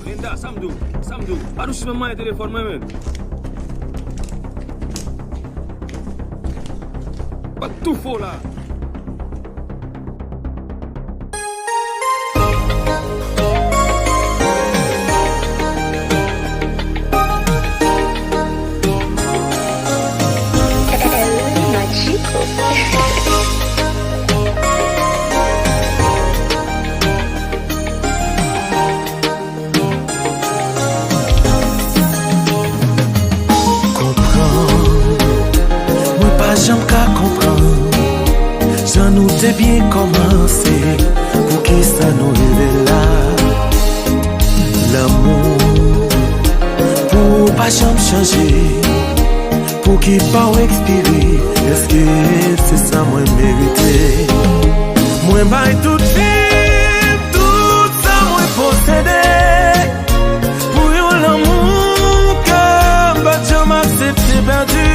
Linda, Samdou, pas de chemin de téléphone moi-même. Pas tout faux là. J'aime qu'à comprendre, j'en nous t'ai bien commencé, pour qui ça nous est là. L'amour, pour pas jamais changer, pour qui pas expirer, est-ce que c'est ça moi mérité? Moi bail tout film, tout ça moi possédé, pour yon l'amour que pas jamais accepté perdu.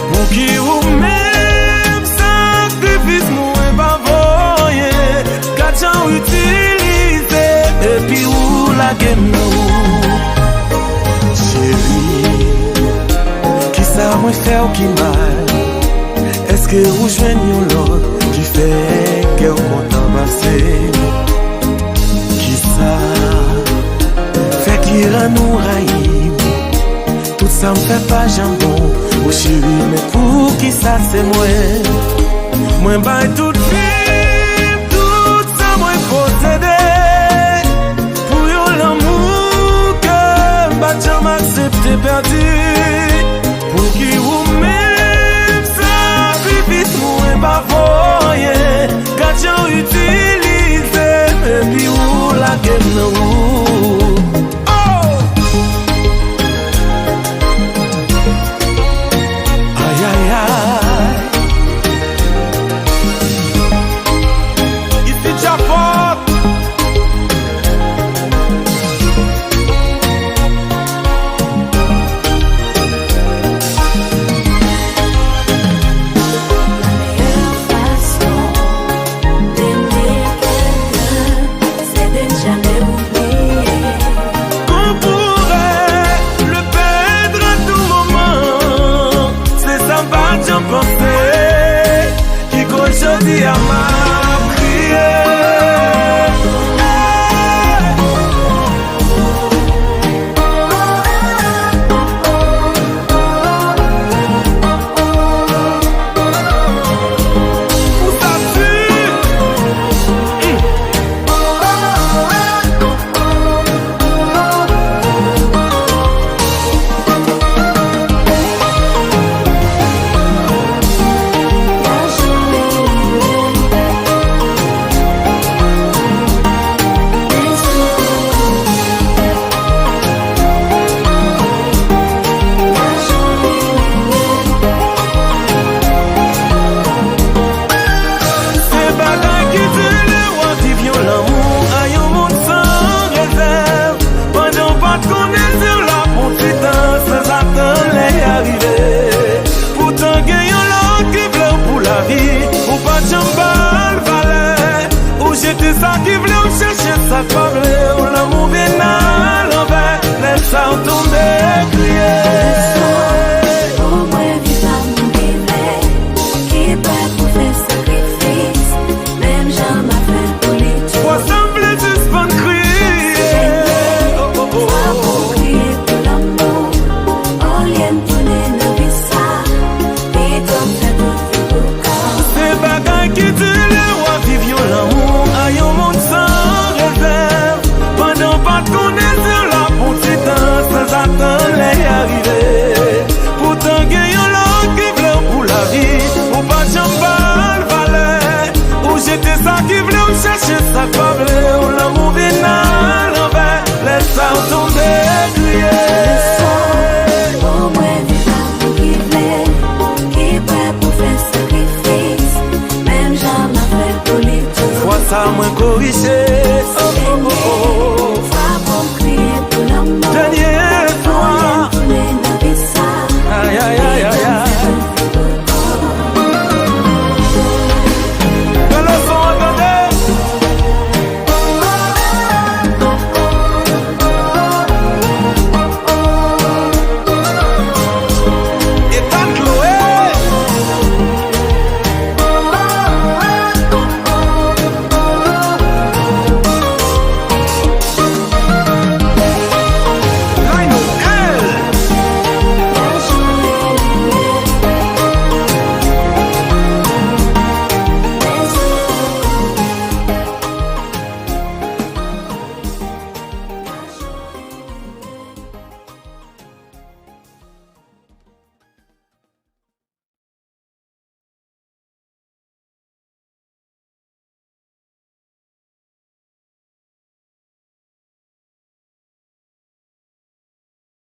Pour qui ou même sacrifice moins pas voyer, qu'à j'en utilisé et puis où la game nous. Chérie, qui ça moi fait ou qui mal? Est-ce que vous joignez l'autre qui fait qu'elle content passer? Qui ça fait qui rend nous raïm? Tout ça me fait pas jambon. Oh chérie, mais pour qui ça c'est moi? Moi baille tout film, tout ça moi possédé. Pour yon l'amour que bah jamais accepté perdu. Pour qui ou même sacrifice moi pas voyer, quand j'ai utilisé, et puis où la game nous.